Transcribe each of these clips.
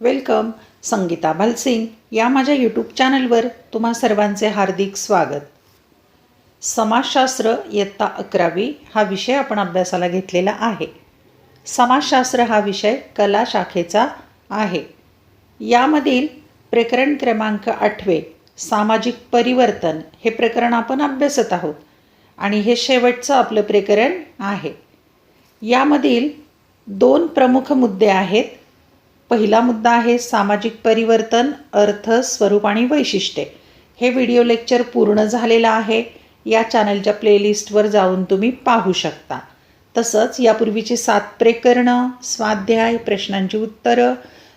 Welcome. Sangeeta Bhalsingh या माझ्या YouTube चॅनलवर तुम्हा सर्वांचे हार्दिक स्वागत. समाजशास्त्र इयत्ता 11वी हा विषय आपण अभ्यासाला घेतलेला आहे. समाजशास्त्र हा विषय कला शाखेचा आहे. यामधील प्रकरण क्रमांक 8 सामाजिक परिवर्तन हे प्रकरण आपण अभ्यासत आहोत आणि हे शेवटचं आपलं प्रकरण आहे. यामधील 2 प्रमुख मुद्दे आहेत. पहिला मुद्दा आहे सामाजिक परिवर्तन, अर्थ, स्वरूप आणि वैशिष्ट्ये. हे व्हिडिओ लेक्चर पूर्ण झालेलं आहे. या चॅनलच्या प्लेलिस्टवर जाऊन तुम्ही पाहू शकता. तसंच यापूर्वीची 7 प्रकरणं, स्वाध्याय, प्रश्नांची उत्तरं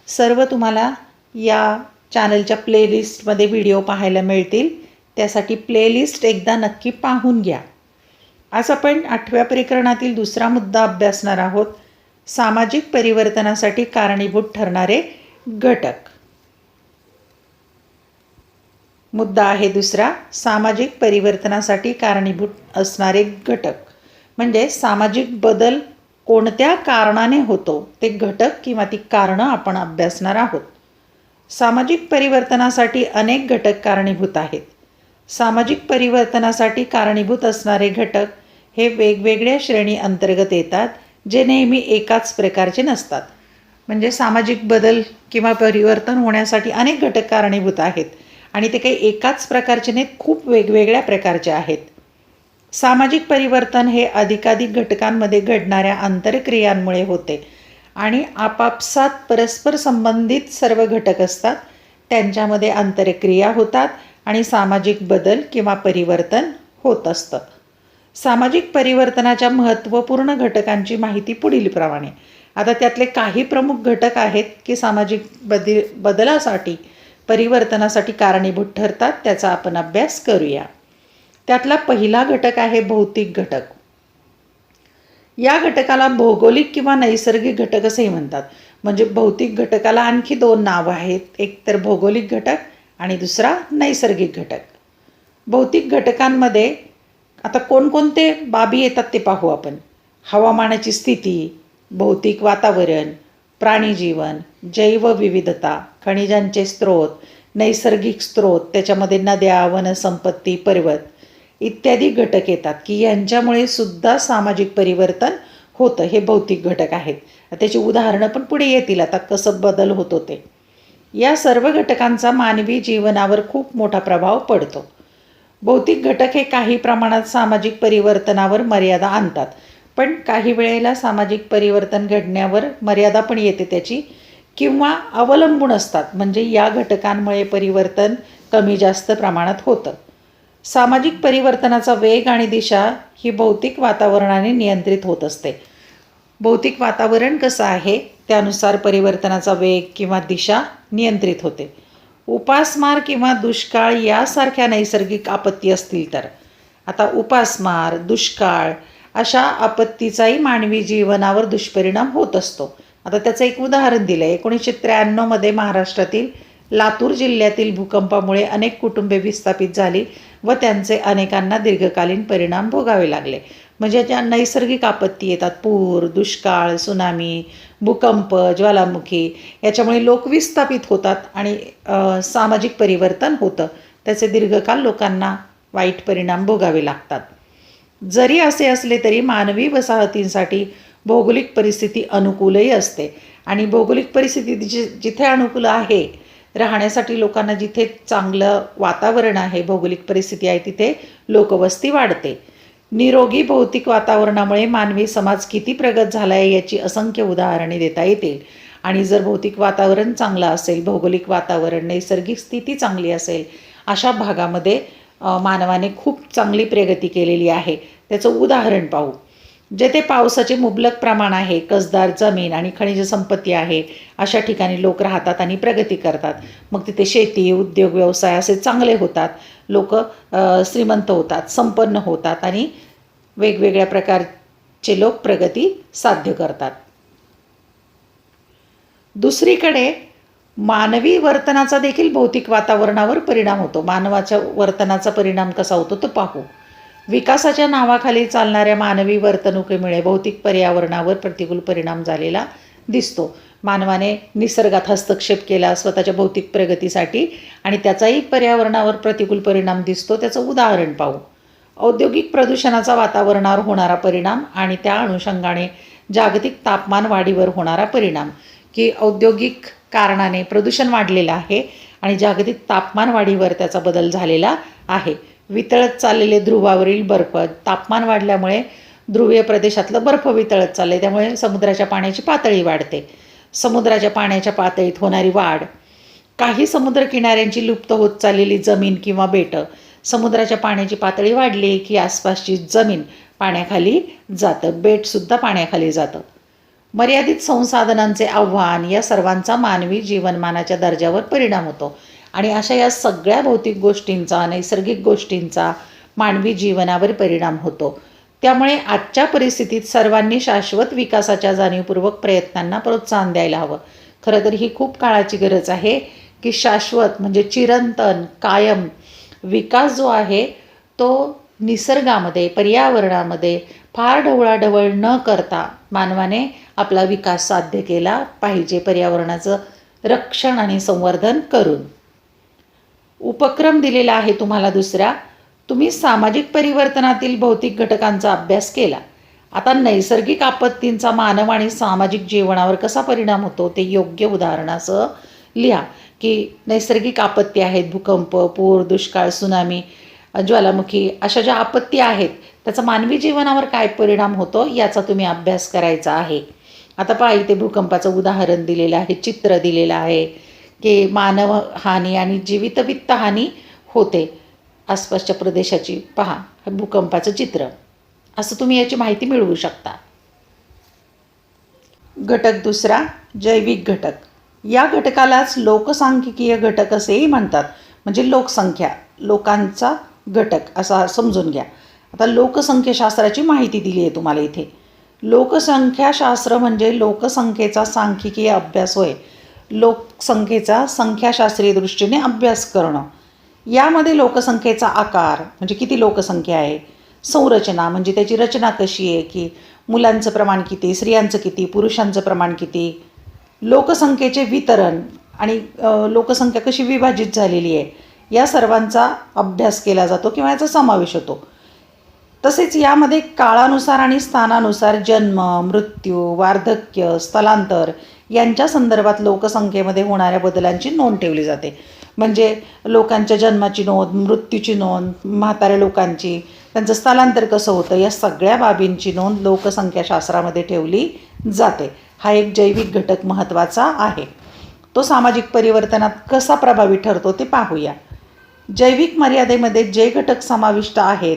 सर्व तुम्हाला या चॅनलच्या प्लेलिस्टमध्ये व्हिडिओ पाहायला मिळतील. त्यासाठी प्लेलिस्ट एकदा नक्की पाहून घ्या. आज आपण 8व्या प्रकरणातील दुसरा मुद्दा अभ्यासणार आहोत. सामाजिक परिवर्तनासाठी कारणीभूत ठरणारे घटक. मुद्दा आहे दुसरा, सामाजिक परिवर्तनासाठी कारणीभूत असणारे घटक. म्हणजे सामाजिक बदल कोणत्या कारणाने होतो ते घटक किंवा ती कारणं आपण अभ्यासणार आहोत. सामाजिक परिवर्तनासाठी अनेक घटक कारणीभूत आहेत. सामाजिक परिवर्तनासाठी कारणीभूत असणारे घटक हे वेगवेगळ्या श्रेणी अंतर्गत येतात, जे नेहमी एकाच प्रकारचे नसतात. म्हणजे सामाजिक बदल किंवा परिवर्तन होण्यासाठी अनेक घटक कारणीभूत आहेत आणि ते काही एकाच प्रकारचे नाहीत, खूप वेगवेगळ्या प्रकारचे आहेत. सामाजिक परिवर्तन हे अधिकाधिक घटकांमध्ये घडणाऱ्या आंतरक्रियांमुळे होते आणि आपापसात परस्पर संबंधित सर्व घटक असतात. त्यांच्यामध्ये आंतरक्रिया होतात आणि सामाजिक बदल किंवा परिवर्तन होत असतं. सामाजिक परिवर्तनाच्या महत्त्वपूर्ण घटकांची माहिती पुढीलप्रमाणे. आता त्यातले काही प्रमुख घटक आहेत की सामाजिक बदलासाठी परिवर्तनासाठी कारणीभूत ठरतात. त्याचा आपण अभ्यास करूया. त्यातला पहिला घटक आहे भौतिक घटक. या घटकाला भौगोलिक किंवा नैसर्गिक घटक असेही म्हणतात. म्हणजे भौतिक घटकाला आणखी 2 नावं आहेत. एक तर भौगोलिक घटक आणि दुसरा नैसर्गिक घटक. भौतिक घटकांमध्ये आता कोणकोणते बाबी येतात ते पाहू आपण. हवामानाची स्थिती, भौतिक वातावरण, प्राणीजीवन, जैवविविधता, खनिजांचे स्रोत, नैसर्गिक स्रोत, त्याच्यामध्ये नद्या, वनसंपत्ती, पर्वत इत्यादी घटक येतात की यांच्यामुळे सुद्धा सामाजिक परिवर्तन होतं. हे भौतिक घटक आहेत. त्याची उदाहरणं पण पुढे येतील आता कसं बदल होतो ते. या सर्व घटकांचा मानवी जीवनावर खूप मोठा प्रभाव पडतो. भौतिक घटक हे काही प्रमाणात सामाजिक परिवर्तनावर मर्यादा आणतात, पण काही वेळेला सामाजिक परिवर्तन घडण्यावर मर्यादा पण येते त्याची किंवा अवलंबून असतात. म्हणजे या घटकांमुळे परिवर्तन कमी जास्त प्रमाणात होतं. सामाजिक परिवर्तनाचा वेग आणि दिशा ही भौतिक वातावरणाने नियंत्रित होत असते. भौतिक वातावरण कसं आहे त्यानुसार परिवर्तनाचा वेग किंवा दिशा नियंत्रित होते. उपासमार किंवा दुष्काळ यासारख्या नैसर्गिक आपत्ती असतील तर. आता उपासमार, दुष्काळ अशा आपत्तीचाही मानवी जीवनावर दुष्परिणाम होत असतो. आता त्याचं एक उदाहरण दिलं आहे. 1993 महाराष्ट्रातील लातूर जिल्ह्यातील भूकंपामुळे अनेक कुटुंबे विस्थापित झाली व त्यांचे अनेकांना दीर्घकालीन परिणाम भोगावे लागले. म्हणजे ज्या नैसर्गिक आपत्ती येतात, पूर, दुष्काळ, सुनामी, भूकंप, ज्वालामुखी, याच्यामुळे लोक विस्थापित होतात आणि सामाजिक परिवर्तन होतं. त्याचे दीर्घकाल लोकांना वाईट परिणाम भोगावे लागतात. जरी असे असले तरी मानवी वसाहतींसाठी भौगोलिक परिस्थिती अनुकूलही असते आणि भौगोलिक परिस्थिती जिथे अनुकूल आहे राहण्यासाठी, लोकांना जिथे चांगलं वातावरण आहे, भौगोलिक परिस्थिती आहे, तिथे लोकवस्ती वाढते. निरोगी भौतिक वातावरणामुळे मानवी समाज किती प्रगत झाला आहे याची असंख्य उदाहरणे देता येतील. आणि जर भौतिक वातावरण चांगलं असेल, भौगोलिक वातावरण, नैसर्गिक स्थिती चांगली असेल, अशा भागामध्ये मानवाने खूप चांगली प्रगती केलेली आहे. त्याचं उदाहरण पाहू. जेथे पावसाचे मुबलक प्रमाण आहे, कसदार जमीन आणि खनिज संपत्ती आहे, अशा ठिकाणी लोक राहतात आणि प्रगती करतात. मग तिथे शेती, उद्योग, व्यवसाय असे चांगले होतात. लोक श्रीमंत होतात, संपन्न होतात आणि वेगवेगळ्या प्रकारचे लोक प्रगती साध्य करतात. दुसरीकडे मानवी वर्तनाचा देखील भौतिक वातावरणावर परिणाम होतो. मानवाच्या वर्तनाचा परिणाम कसा होतो तो पाहू. विकासाच्या नावाखाली चालणाऱ्या मानवी वर्तणुकीमुळे भौतिक पर्यावरणावर प्रतिकूल परिणाम झालेला दिसतो. मानवाने निसर्गात हस्तक्षेप केला स्वतःच्या भौतिक प्रगतीसाठी आणि त्याचाही पर्यावरणावर प्रतिकूल परिणाम दिसतो. त्याचं उदाहरण पाहू. औद्योगिक प्रदूषणाचा वातावरणावर होणारा परिणाम आणि त्या अनुषंगाने जागतिक तापमान वाढीवर होणारा परिणाम, की औद्योगिक कारणाने प्रदूषण वाढलेलं आहे आणि जागतिक तापमान वाढीवर त्याचा बदल झालेला आहे. वितळत चाललेले ध्रुवावरील बर्फ, तापमान वाढल्यामुळे ध्रुवीय प्रदेशातलं बर्फ वितळत चालले, त्यामुळे समुद्राच्या पाण्याची पातळी वाढते. समुद्राच्या पाण्याच्या पातळीत होणारी वाढ, काही समुद्रकिनाऱ्यांची लुप्त होत चाललेली जमीन किंवा बेटं, समुद्राच्या पाण्याची पातळी वाढली की आसपासची जमीन पाण्याखाली जातं, बेटसुद्धा पाण्याखाली जातं. मर्यादित संसाधनांचे आव्हान, या सर्वांचा मानवी जीवनमानाच्या दर्जावर परिणाम होतो आणि अशा या सगळ्या भौतिक गोष्टींचा, नैसर्गिक गोष्टींचा मानवी जीवनावर परिणाम होतो. त्यामुळे आजच्या परिस्थितीत सर्वांनी शाश्वत विकासाच्या जाणीवपूर्वक प्रयत्नांना प्रोत्साहन द्यायला हवं. खरं तर ही खूप काळाची गरज आहे की शाश्वत म्हणजे चिरंतन कायम विकास जो आहे तो निसर्गामध्ये, पर्यावरणामध्ये फार ढवळाढवळ न करता मानवाने आपला विकास साध्य केला पाहिजे, पर्यावरणाचं रक्षण आणि संवर्धन करून. उपक्रम दिलेला आहे तुम्हाला दुसरा. तुम्ही सामाजिक परिवर्तनातील भौतिक घटकांचा अभ्यास केला. आता नैसर्गिक आपत्तींचा मानव आणि सामाजिक जीवनावर कसा परिणाम होतो ते योग्य उदाहरणासह लिहा. की नैसर्गिक आपत्ती आहेत, भूकंप, पूर, दुष्काळ, सुनामी, ज्वालामुखी, अशा ज्या आपत्ती आहेत त्याचा मानवी जीवनावर काय परिणाम होतो याचा तुम्ही अभ्यास करायचा आहे. आता पहा, इथे भूकंपाचं उदाहरण दिलेलं आहे, चित्र दिलेलं आहे की मानव हानी आणि जीवितवित्त हानी होते आसपासच्या प्रदेशाची. पहा, हे भूकंपाचं चित्र. असं तुम्ही याची माहिती मिळवू शकता. घटक दुसरा, जैविक घटक. या घटकालाच लोकसांख्यिकीय घटक असेही म्हणतात. म्हणजे लोकसंख्या, लोकांचा घटक असा समजून घ्या. आता लोकसंख्याशास्त्राची माहिती दिली आहे तुम्हाला इथे. लोकसंख्याशास्त्र म्हणजे लोकसंख्येचा सांख्यिकीय अभ्यास होय. लोकसंख्येचा संख्याशास्त्रीय दृष्टीने अभ्यास करणं. यामध्ये लोकसंख्येचा आकार म्हणजे किती लोकसंख्या आहे, संरचना म्हणजे त्याची रचना कशी आहे, की मुलांचं प्रमाण किती, स्त्रियांचं किती, पुरुषांचं प्रमाण किती, लोकसंख्येचे वितरण आणि लोकसंख्या कशी विभाजित झालेली आहे, या सर्वांचा अभ्यास केला जातो किंवा याचा समावेश होतो. तसेच यामध्ये काळानुसार आणि स्थानानुसार जन्म, मृत्यू, वार्धक्य, स्थलांतर यांच्या संदर्भात लोकसंख्येमध्ये होणाऱ्या बदलांची नोंद ठेवली जाते. म्हणजे लोकांच्या जन्माची नोंद, मृत्यूची नोंद, म्हाताऱ्या लोकांची, त्यांचं स्थलांतर कसं होतं, या सगळ्या बाबींची नोंद लोकसंख्याशास्त्रामध्ये ठेवली जाते. हा एक जैविक घटक महत्त्वाचा आहे. तो सामाजिक परिवर्तनात कसा प्रभावी ठरतो ते पाहूया. जैविक मर्यादेमध्ये जे घटक समाविष्ट आहेत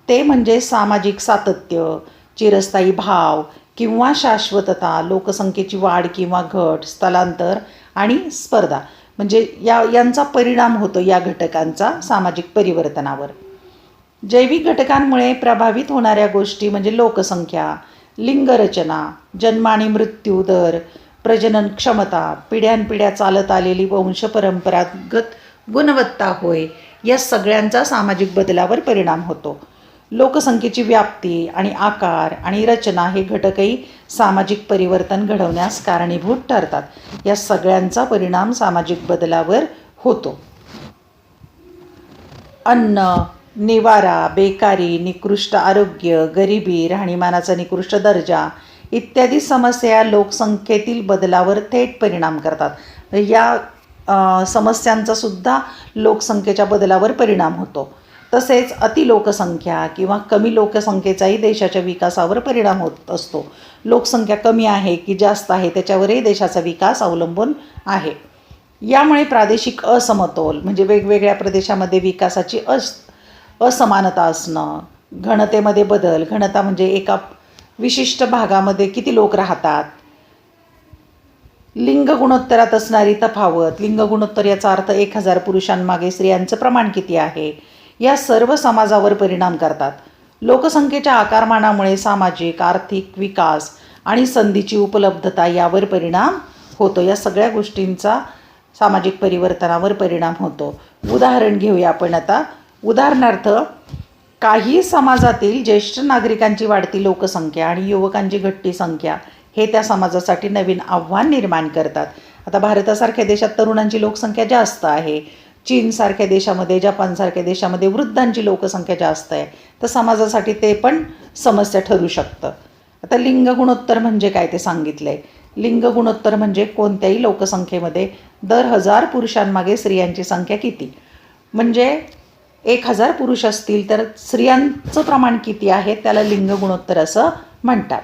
ते म्हणजे सामाजिक सातत्य, चिरस्थायी भाव किंवा शाश्वतता, लोकसंख्येची वाढ किंवा घट, स्थलांतर आणि स्पर्धा. म्हणजे यांचा परिणाम होतो या घटकांचा सामाजिक परिवर्तनावर. जैविक घटकांमुळे प्रभावित होणाऱ्या गोष्टी म्हणजे लोकसंख्या, लिंगरचना, जन्म आणि मृत्यू दर, प्रजनन क्षमता, पिढ्यानपिढ्या चालत आलेली वंश परंपरागत गुणवत्ता होय, या सगळ्यांचा सामाजिक बदलावर परिणाम होतो. लोकसंख्येची व्याप्ती आणि आकार आणि रचना हे घटकही सामाजिक परिवर्तन घडवण्यास कारणीभूत ठरतात. या सगळ्यांचा परिणाम सामाजिक बदलावर होतो. अन्न, निवारा, बेकारी, निकृष्ट आरोग्य, गरिबी, राहणीमानाचा निकृष्ट दर्जा इत्यादी समस्या लोकसंख्येतील बदलावर थेट परिणाम करतात. या समस्यांचा सुद्धा लोकसंख्येच्या बदलावर परिणाम होतो. तसेच अतिलोकसंख्या किंवा कमी लोकसंख्येचाही देशाच्या विकासावर परिणाम होत असतो. लोकसंख्या कमी आहे की जास्त आहे त्याच्यावरही देशाचा विकास अवलंबून आहे. यामुळे प्रादेशिक असमतोल म्हणजे वेगवेगळ्या प्रदेशामध्ये विकासाची असमानता असणं, घनतेमध्ये बदल, घनता म्हणजे एका विशिष्ट भागामध्ये किती लोक राहतात, लिंग गुणोत्तरात असणारी तफावत, लिंग गुणोत्तर याचा अर्थ 1000 पुरुषांमागे स्त्रियांचं प्रमाण किती आहे, या सर्व समाजावर परिणाम करतात. लोकसंख्येच्या आकारमानामुळे सामाजिक आर्थिक विकास आणि संधीची उपलब्धता यावर परिणाम होतो. या सगळ्या गोष्टींचा सामाजिक परिवर्तनावर परिणाम होतो. उदाहरण घेऊया आपण आता. उदाहरणार्थ, काही समाजातील ज्येष्ठ नागरिकांची वाढती लोकसंख्या आणि युवकांची घटती संख्या हे त्या समाजासाठी नवीन आव्हान निर्माण करतात. आता भारतासारख्या देशात तरुणांची लोकसंख्या जास्त आहे, चीनसारख्या देशामध्ये, जपानसारख्या देशामध्ये वृद्धांची लोकसंख्या जास्त आहे, तर समाजासाठी ते पण समस्या ठरू शकतं. आता लिंग गुणोत्तर म्हणजे काय ते सांगितलं आहे. लिंग गुणोत्तर म्हणजे कोणत्याही लोकसंख्येमध्ये दर 1000 पुरुषांमागे स्त्रियांची संख्या किती. म्हणजे 1000 पुरुष असतील तर स्त्रियांचं प्रमाण किती आहे त्याला लिंग गुणोत्तर असं म्हणतात.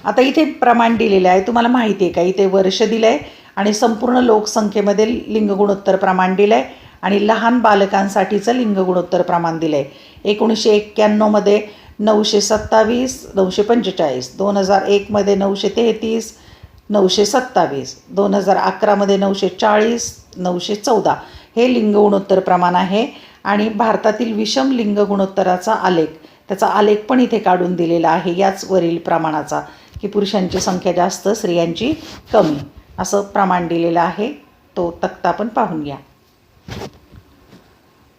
आता इथे प्रमाण दिलेलं आहे, तुम्हाला माहिती आहे का, इथे वर्ष दिलं आहे आणि संपूर्ण लोकसंख्येमध्ये लिंग गुणोत्तर प्रमाण दिलं आहे आणि लहान बालकांसाठीचं लिंग गुणोत्तर प्रमाण दिलं आहे. 1991मध्ये 927, 945, 2001मध्ये 933, 927, 2011मध्ये 940, 914 हे लिंग गुणोत्तर प्रमाण आहे. आणि भारतातील विषम लिंग गुणोत्तराचा आलेख, त्याचा आलेख पण इथे काढून दिलेला आहे याच वरील प्रमाणाचा, की पुरुषांची संख्या जास्त स्त्रियांची कमी असं प्रमाण दिलेलं आहे. तो तक्ता पण पाहून घ्या.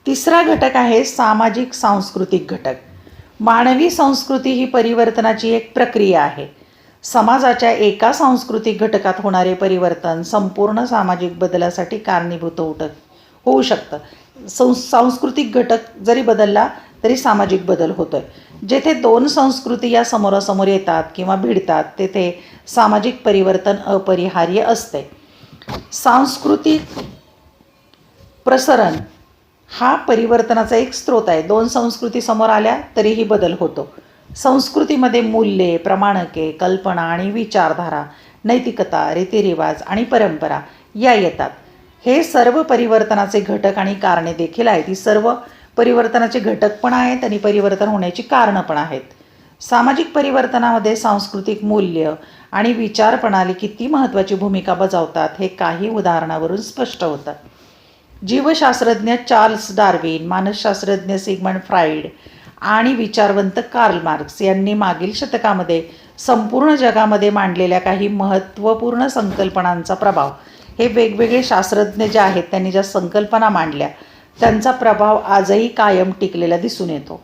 तिसरा घटक आहे सामाजिक सांस्कृतिक घटक. मानवी संस्कृती ही परिवर्तनाची एक प्रक्रिया आहे. समाजाच्या एका सांस्कृतिक घटकात होणारे परिवर्तन संपूर्ण सामाजिक बदलासाठी कारणीभूत होऊ शकतं. सांस्कृतिक घटक जरी बदलला तरी सामाजिक बदल होतोय. जेथे दोन संस्कृती या समोरासमोर येतात किंवा भिडतात तेथे सामाजिक परिवर्तन अपरिहार्य असते. सांस्कृतिक प्रसरण हा परिवर्तनाचा एक स्रोत आहे. दोन संस्कृती समोर आल्या तरीही बदल होतो. संस्कृतीमध्ये मूल्ये, प्रमाणके, कल्पना आणि विचारधारा, नैतिकता, रीतिरिवाज आणि परंपरा या येतात. हे सर्व परिवर्तनाचे घटक आणि कारणे देखील आहेत. ही सर्व परिवर्तनाचे घटक पण आहेत आणि परिवर्तन होण्याची कारणं पण आहेत. सामाजिक परिवर्तनामध्ये सांस्कृतिक मूल्य आणि विचारप्रणाली किती महत्त्वाची भूमिका बजावतात हे काही उदाहरणावरून स्पष्ट होतं. जीवशास्त्रज्ञ चार्ल्स डार्विन, मानसशास्त्रज्ञ सिगमंड फ्राईड आणि विचारवंत कार्ल मार्क्स यांनी मागील शतकामध्ये संपूर्ण जगामध्ये मांडलेल्या काही महत्त्वपूर्ण संकल्पनांचा प्रभाव, हे वेगवेगळे शास्त्रज्ञ जे आहेत त्यांनी ज्या संकल्पना मांडल्या त्यांचा प्रभाव आजही कायम टिकलेला दिसून येतो.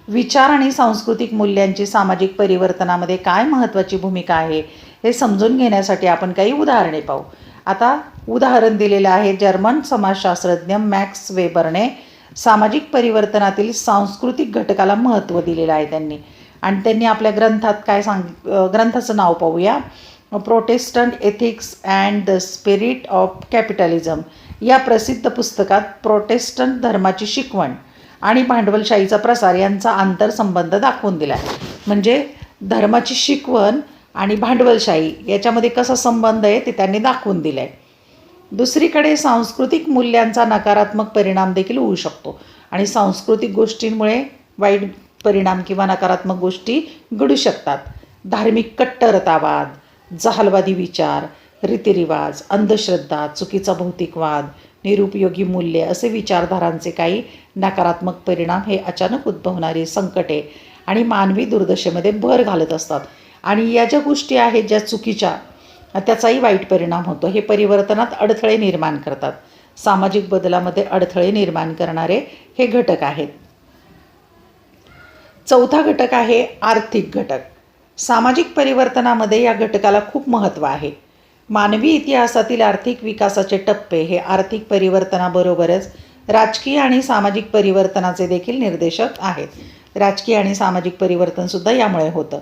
विचार आणि सांस्कृतिक मूल्यांची सामाजिक परिवर्तनामध्ये काय महत्त्वाची भूमिका आहे हे समजून घेण्यासाठी आपण काही उदाहरणे पाहू. आता उदाहरण दिलेलं आहे. जर्मन समाजशास्त्रज्ञ मॅक्स वेबरने सामाजिक परिवर्तनातील सांस्कृतिक घटकाला महत्त्व दिलेलं आहे त्यांनी आपल्या ग्रंथात ग्रंथाचं नाव पाहूया. Protestant ethics and the spirit of capitalism या प्रसिद्ध पुस्तकात प्रोटेस्टंट धर्माची शिकवण आणि भांडवलशाहीचा प्रसार यांचा आंतरसंबंध दाखवून दिला आहे. म्हणजे धर्माची शिकवण आणि भांडवलशाही याच्यामध्ये कसा संबंध आहे ते त्यांनी दाखवून दिलं आहे. दुसरीकडे सांस्कृतिक मूल्यांचा नकारात्मक परिणाम देखील होऊ शकतो आणि सांस्कृतिक गोष्टींमुळे वाईट परिणाम किंवा नकारात्मक गोष्टी घडू शकतात. धार्मिक कट्टरतावाद, जहालवादी विचार, रीतिरिवाज, अंधश्रद्धा, चुकीचा भौतिकवाद, निरुपयोगी मूल्ये असे विचारधारांचे काही नकारात्मक परिणाम हे अचानक उद्भवणारी संकटे आणि मानवी दुर्दशेमध्ये भर घालत असतात. आणि या ज्या गोष्टी आहेत ज्या चुकीच्या त्याचाही वाईट परिणाम होतो. हे परिवर्तनात अडथळे निर्माण करतात. सामाजिक बदलामध्ये अडथळे निर्माण करणारे हे घटक आहेत. चौथा घटक आहे आर्थिक घटक. सामाजिक परिवर्तनामध्ये या घटकाला खूप महत्त्व आहे. मानवी इतिहासातील आर्थिक विकासाचे टप्पे हे आर्थिक परिवर्तनाबरोबरच राजकीय आणि सामाजिक परिवर्तनाचे देखील निर्देशक आहेत. राजकीय आणि सामाजिक परिवर्तनसुद्धा यामुळे होतं.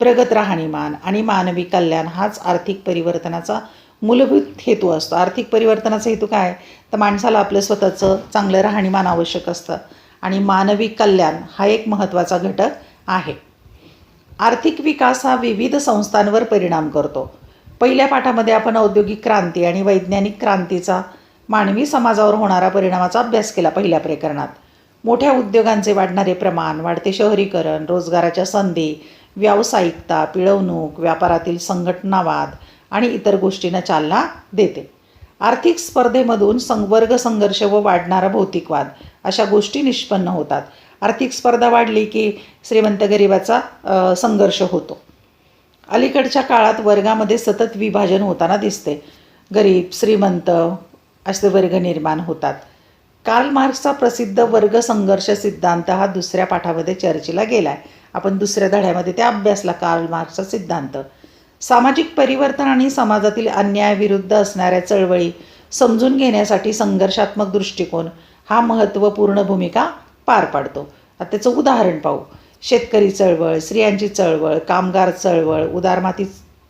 प्रगत राहणीमान आणि मानवी कल्याण हाच आर्थिक परिवर्तनाचा मूलभूत हेतू असतो. आर्थिक परिवर्तनाचा हेतू काय, तर माणसाला आपलं स्वतःचं चांगलं राहणीमान आवश्यक असतं आणि मानवी कल्याण हा एक महत्त्वाचा घटक आहे. आर्थिक विकास हा विविध संस्थांवर परिणाम करतो. पहिल्या पाठामध्ये आपण औद्योगिक क्रांती आणि वैज्ञानिक क्रांतीचा मानवी समाजावर होणारा परिणामाचा अभ्यास केला. पहिल्या प्रकरणात मोठ्या उद्योगांचे वाढणारे प्रमाण, वाढते शहरीकरण, रोजगाराच्या संधी, व्यावसायिकता, पिळवणूक, व्यापारातील संघटनावाद आणि इतर गोष्टींना चालना देते. आर्थिक स्पर्धेमधून वर्ग संघर्ष व वाढणारा भौतिकवाद अशा गोष्टी निष्पन्न होतात. आर्थिक स्पर्धा वाढली की श्रीमंत गरिबाचा संघर्ष होतो. अलीकडच्या काळात वर्गामध्ये सतत विभाजन होताना दिसते. गरीब श्रीमंत असे वर्ग निर्माण होतात. कार्ल मार्क्सचा प्रसिद्ध वर्ग संघर्ष सिद्धांत हा दुसऱ्या पाठामध्ये चर्चेला गेला आहे. आपण दुसऱ्या धड्यामध्ये त्या अभ्यासला कार्ल मार्क्सचा सिद्धांत. सामाजिक परिवर्तन आणि समाजातील अन्यायाविरुद्ध असणाऱ्या चळवळी समजून घेण्यासाठी संघर्षात्मक दृष्टिकोन हा महत्त्वपूर्ण भूमिका पार पाडतो. आता त्याचं उदाहरण पाहू. शेतकरी चळवळ, स्त्रियांची चळवळ, कामगार चळवळ,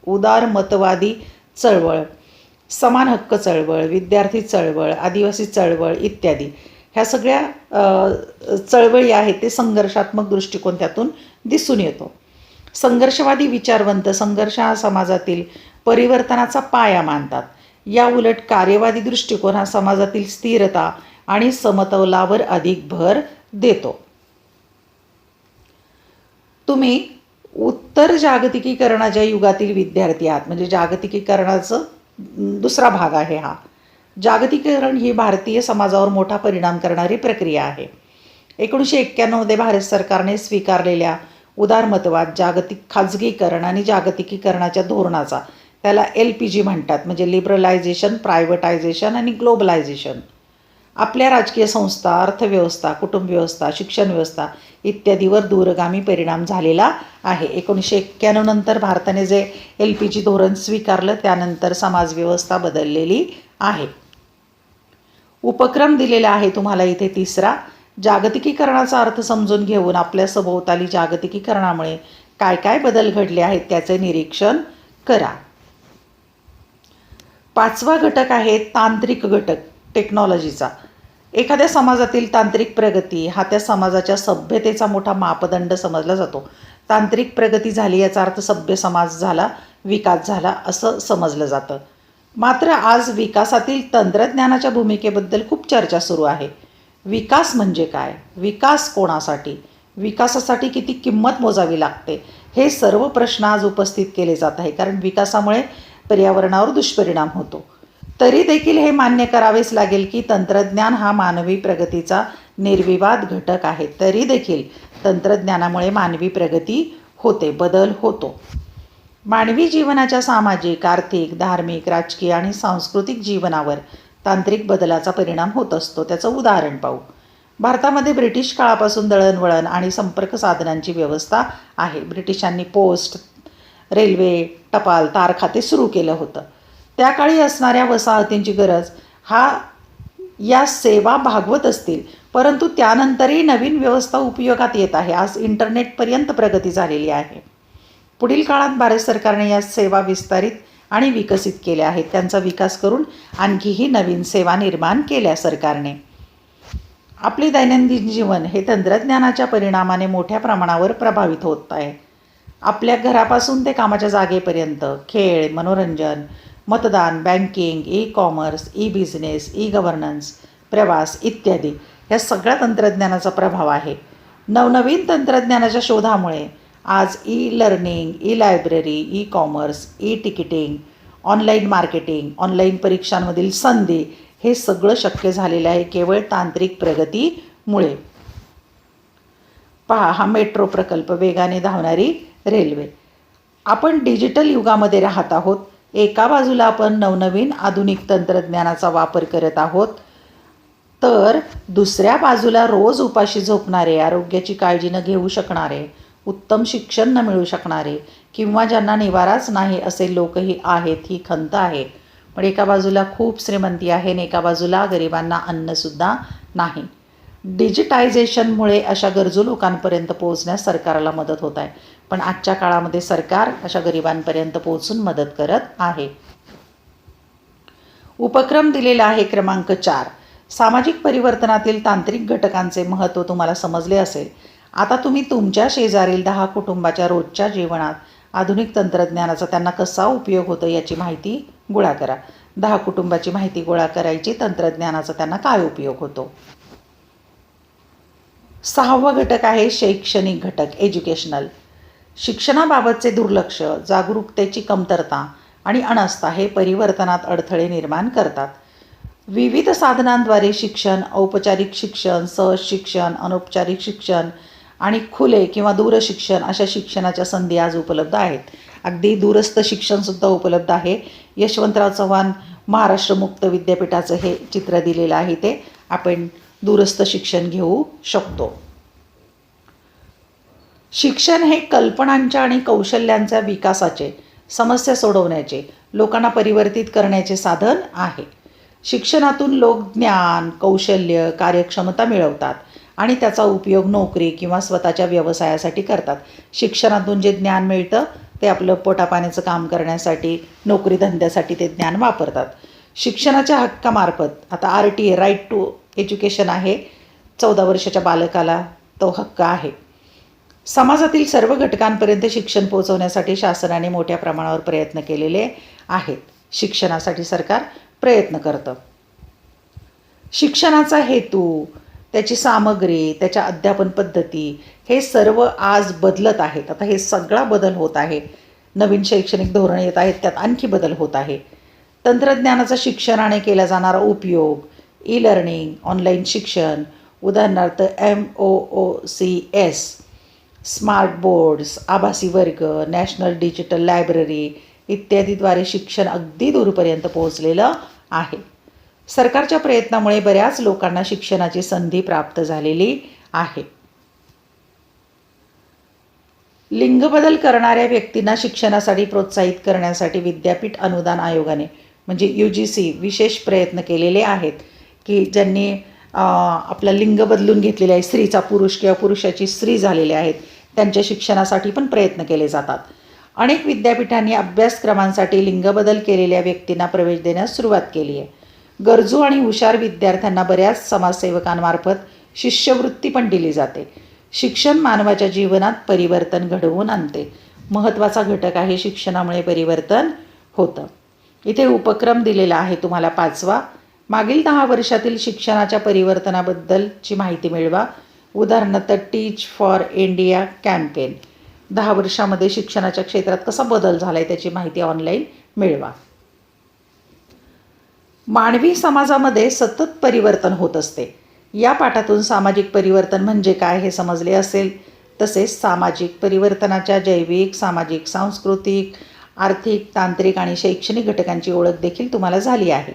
उदारमतवादी चळवळ, समान हक्क चळवळ, विद्यार्थी चळवळ, आदिवासी चळवळ इत्यादी. ह्या सगळ्या चळवळी आहेत ते संघर्षात्मक दृष्टिकोन त्यातून दिसून येतो. संघर्षवादी विचारवंत संघर्ष हा समाजातील परिवर्तनाचा पाया मानतात. या उलट कार्यवादी दृष्टिकोन हा समाजातील स्थिरता आणि समतोलावर अधिक भर देतो. तुम्ही उत्तर जागतिकीकरणाच्या युगातील विद्यार्थी आहात, म्हणजे जागतिकीकरणाचं दुसरा भाग आहे हा. जागतिकीकरण ही भारतीय समाजावर मोठा परिणाम करणारी प्रक्रिया आहे. 1991मध्ये भारत सरकारने स्वीकारलेल्या उदारमतवाद, जागतिक खाजगीकरण आणि जागतिकीकरणाच्या धोरणाचा, त्याला LPG म्हणतात, म्हणजे लिबरलायझेशन, प्रायव्हेटायझेशन आणि ग्लोबलायझेशन, आपल्या राजकीय संस्था, अर्थव्यवस्था, कुटुंब व्यवस्था, शिक्षण व्यवस्था इत्यादीवर दूरगामी परिणाम झालेला आहे. 1991 नंतर भारताने जे LPG धोरण स्वीकारलं त्यानंतर समाजव्यवस्था बदललेली आहे. उपक्रम दिलेला आहे तुम्हाला इथे तिसरा. जागतिकीकरणाचा अर्थ समजून घेऊन आपल्या सभोवताली जागतिकीकरणामुळे काय काय बदल घडले आहेत त्याचे निरीक्षण करा. पाचवा घटक आहे तांत्रिक घटक, टेक्नॉलॉजीचा. एखाद्या समाजातील तांत्रिक प्रगती हा त्या समाजाच्या सभ्यतेचा मोठा मापदंड समजला जातो. तांत्रिक प्रगती झाली याचा अर्थ सभ्य समाज झाला, विकास झाला असं समजलं जातं. मात्र आज विकासातील तंत्रज्ञानाच्या भूमिकेबद्दल खूप चर्चा सुरू आहे. विकास म्हणजे काय? विकास कोणासाठी? विकासासाठी किती किंमत मोजावी लागते? हे सर्व प्रश्न आज उपस्थित केले जात आहे, कारण विकासामुळे पर्यावरणावर दुष्परिणाम होतो. तरी देखील हे मान्य करावेच लागेल की तंत्रज्ञान हा मानवी प्रगतीचा निर्विवाद घटक आहे. तरी देखील तंत्रज्ञानामुळे मानवी प्रगती होते, बदल होतो. मानवी जीवनाच्या सामाजिक, आर्थिक, धार्मिक, राजकीय आणि सांस्कृतिक जीवनावर तांत्रिक बदलाचा परिणाम होत असतो. त्याचं उदाहरण पाहू. भारतामध्ये ब्रिटिश काळापासून दळणवळण आणि संपर्क साधनांची व्यवस्था आहे. ब्रिटिशांनी पोस्ट, रेल्वे, टपाल, तार खाते सुरू केलं होतं. त्या काळी असणाऱ्या वसाहतींची गरज या सेवा भागवत असतील, परंतु त्यानंतरही नवीन व्यवस्था उपयोगात येत आहे. आज इंटरनेटपर्यंत प्रगती झालेली आहे. पुढील काळात भारत सरकारने या सेवा विस्तारित आणि विकसित केल्या आहेत. त्यांचा विकास करून आणखीही नवीन सेवा निर्माण केल्या सरकारने. आपले दैनंदिन जीवन हे तंत्रज्ञानाच्या परिणामाने मोठ्या प्रमाणावर प्रभावित होत आहे. आपल्या घरापासून ते कामाच्या जागेपर्यंत खेळ, मनोरंजन, मतदान, बँकिंग, ई-कॉमर्स, ई-बिझनेस, ई-गव्हर्नन्स, प्रवास इत्यादी ह्या सगळ्या तंत्रज्ञानाचा प्रभाव आहे. नवनवीन तंत्रज्ञानाच्या शोधामुळे आज e-learning, e-library, e-commerce, e-ticketing, online marketing, online परीक्षांमधील संधी हे सगळं शक्य झालेलं आहे केवळ तांत्रिक प्रगतीमुळे. पहा, हा मेट्रो प्रकल्प, वेगाने धावणारी रेल्वे. आपण डिजिटल युगामध्ये राहत आहोत. एका बाजूला आपण नवनवीन आधुनिक तंत्रज्ञानाचा वापर करत आहोत, तर दुसऱ्या बाजूला रोज उपाशी झोपणारे, आरोग्याची काळजी न घेऊ शकणारे, उत्तम शिक्षण न मिळू शकणारे किंवा ज्यांना निवाराच नाही असे लोकही आहेत. ही खंत आहे. पण एका बाजूला खूप श्रीमंती आहे आणि एका बाजूला गरिबांना अन्नसुद्धा नाही. डिजिटायझेशनमुळे अशा गरजू लोकांपर्यंत पोहोचण्यास सरकारला मदत होत आहे. पण आजच्या काळामध्ये सरकार अशा गरिबांपर्यंत पोहोचून मदत करत आहे. उपक्रम दिलेला आहे क्रमांक 4. सामाजिक परिवर्तनातील तांत्रिक घटकांचे महत्त्व तुम्हाला समजले असेल. आता तुम्ही तुमच्या शेजारील 10 कुटुंबाच्या रोजच्या जीवनात आधुनिक तंत्रज्ञानाचा त्यांना कसा उपयोग होतो याची माहिती गोळा करा. 10 कुटुंबाची माहिती गोळा करायची, तंत्रज्ञानाचा त्यांना काय उपयोग होतो. 6वा घटक आहे शैक्षणिक घटक, एज्युकेशनल. शिक्षणाबाबतचे दुर्लक्ष, जागरूकतेची कमतरता आणि अनास्था हे परिवर्तनात अडथळे निर्माण करतात. विविध साधनांद्वारे शिक्षण, औपचारिक शिक्षण, सहज शिक्षण, अनौपचारिक शिक्षण आणि खुले किंवा दूरशिक्षण अशा शिक्षणाच्या संधी आज उपलब्ध आहेत. अगदी दूरस्थ शिक्षणसुद्धा उपलब्ध आहे. यशवंतराव चव्हाण महाराष्ट्र मुक्त विद्यापीठाचं हे चित्र दिलेलं आहे. ते आपण दूरस्थ शिक्षण घेऊ शकतो. शिक्षण हे कल्पनांच्या आणि कौशल्यांच्या विकासाचे, समस्या सोडवण्याचे, लोकांना परिवर्तित करण्याचे साधन आहे. शिक्षणातून लोक ज्ञान, कौशल्य, कार्यक्षमता मिळवतात आणि त्याचा उपयोग नोकरी किंवा स्वतःच्या व्यवसायासाठी करतात. शिक्षणातून जे ज्ञान मिळतं ते आपलं पोटापाण्याचं काम करण्यासाठी, नोकरी धंद्यासाठी ते ज्ञान वापरतात. शिक्षणाच्या हक्कामार्फत आता RTA राईट टू एज्युकेशन आहे. 14 वर्षाच्या बालकाला तो हक्क आहे. समाजातील सर्व घटकांपर्यंत शिक्षण पोहोचवण्यासाठी शासनाने मोठ्या प्रमाणावर प्रयत्न केलेले आहेत. शिक्षणासाठी सरकार प्रयत्न करतं. शिक्षणाचा हेतू, त्याची सामग्री, त्याच्या अध्यापन पद्धती हे सर्व आज बदलत आहेत. आता हे सगळा बदल होत आहे. नवीन शैक्षणिक धोरण येत आहेत, त्यात आणखी बदल होत आहे. तंत्रज्ञानाचा शिक्षणाने केला जाणारा उपयोग, ई-लर्निंग, ऑनलाईन शिक्षण, उदाहरणार्थ MOOCs, स्मार्ट बोर्ड्स, आभासी वर्ग, नॅशनल डिजिटल लायब्ररी इत्यादीद्वारे शिक्षण अगदी दूरपर्यंत पोहोचलेलं आहे. सरकारच्या प्रयत्नामुळे बऱ्याच लोकांना शिक्षणाची संधी प्राप्त झालेली आहे. लिंगबदल करणाऱ्या व्यक्तींना शिक्षणासाठी प्रोत्साहित करण्यासाठी विद्यापीठ अनुदान आयोगाने म्हणजे UGC विशेष प्रयत्न केलेले आहेत की ज्यांनी आपलं लिंग बदलून घेतलेले आहे, स्त्रीचा पुरुष किंवा पुरुषाची स्त्री झालेले आहेत, त्यांच्या शिक्षणासाठी पण प्रयत्न केले जातात. अनेक विद्यापीठांनी अभ्यासक्रमांसाठी लिंगबदल केलेल्या व्यक्तींना प्रवेश देण्यास सुरुवात केली आहे. गरजू आणि हुशार विद्यार्थ्यांना बऱ्याच समाजसेवकांमार्फत शिष्यवृत्ती पण दिली जाते. शिक्षण मानवाच्या जीवनात परिवर्तन घडवून आणते. महत्त्वाचा घटक आहे. शिक्षणामुळे परिवर्तन होतं. इथे उपक्रम दिलेला आहे तुम्हाला 5वा. मागील 10 वर्षातील शिक्षणाच्या परिवर्तनाबद्दलची माहिती मिळवा. उदाहरणार्थ टीच फॉर इंडिया कॅम्पेन. 10 वर्षामध्ये शिक्षणाच्या क्षेत्रात कसा बदल झाला आहे त्याची माहिती ऑनलाईन मिळवा. मानवी समाजामध्ये सतत परिवर्तन होत असते. या पाठातून सामाजिक परिवर्तन म्हणजे काय हे समजले असेल. तसेच सामाजिक परिवर्तनाच्या जैविक, सामाजिक, सांस्कृतिक, आर्थिक, तांत्रिक आणि शैक्षणिक घटकांची ओळख देखील तुम्हाला झाली आहे.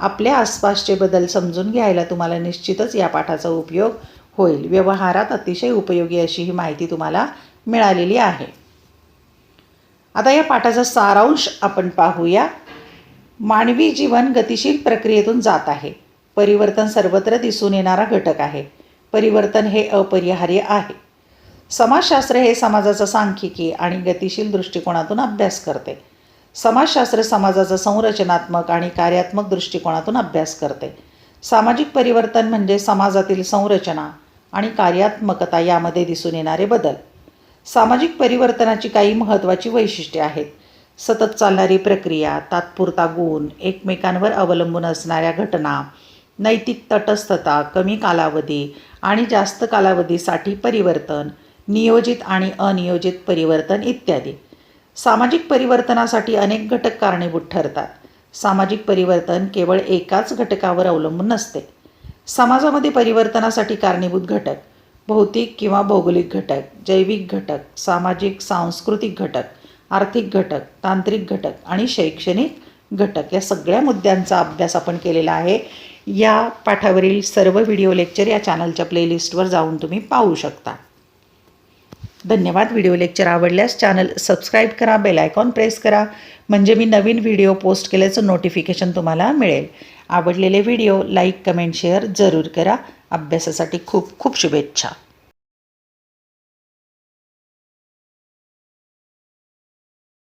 आपल्या आसपासचे बदल समजून घ्यायला तुम्हाला निश्चितच या पाठाचा उपयोग होईल. व्यवहारात अतिशय उपयोगी अशी ही माहिती तुम्हाला मिळालेली आहे. आता या पाठाचा सारांश आपण पाहूया. मानवी जीवन गतिशील प्रक्रियेतून जात आहे. परिवर्तन सर्वत्र दिसून येणारा घटक आहे. परिवर्तन हे अपरिहार्य आहे. समाजशास्त्र हे समाजाचा सांख्यिकी आणि गतिशील दृष्टिकोनातून अभ्यास करते. समाजशास्त्र समाजाचा संरचनात्मक आणि कार्यात्मक दृष्टिकोनातून अभ्यास करते. सामाजिक परिवर्तन म्हणजे समाजातील संरचना आणि कार्यात्मकता यामध्ये दिसून येणारे बदल. सामाजिक परिवर्तनाची काही महत्त्वाची वैशिष्ट्ये आहेत. सतत चालणारी प्रक्रिया, तात्पुरता गुण, एकमेकांवर अवलंबून असणाऱ्या घटना, नैतिक तटस्थता, कमी कालावधी आणि जास्त कालावधीसाठी परिवर्तन, नियोजित आणि अनियोजित परिवर्तन इत्यादी. सामाजिक परिवर्तनासाठी अनेक घटक कारणीभूत ठरतात. सामाजिक परिवर्तन केवळ एकाच घटकावर अवलंबून नसते. समाजामध्ये परिवर्तनासाठी कारणीभूत घटक भौतिक किंवा भौगोलिक घटक, जैविक घटक, सामाजिक सांस्कृतिक घटक, आर्थिक घटक, तांत्रिक घटक आणि शैक्षणिक घटक या सगळ्या मुद्द्यांचा अभ्यास आपण केलेला आहे. या पाठावरील सर्व व्हिडिओ लेक्चर या चॅनलच्या प्लेलिस्टवर जाऊन तुम्ही पाहू शकता. धन्यवाद. व्हिडिओ लेक्चर आवडल्यास चॅनल सबस्क्राईब करा, बेल आयकॉन प्रेस करा म्हणजे मी नवीन व्हिडिओ पोस्ट केल्याचं नोटिफिकेशन तुम्हाला मिळेल. आवडलेले व्हिडिओ लाईक, कमेंट, शेअर जरूर करा. अभ्यासासाठी खूप खूप शुभेच्छा.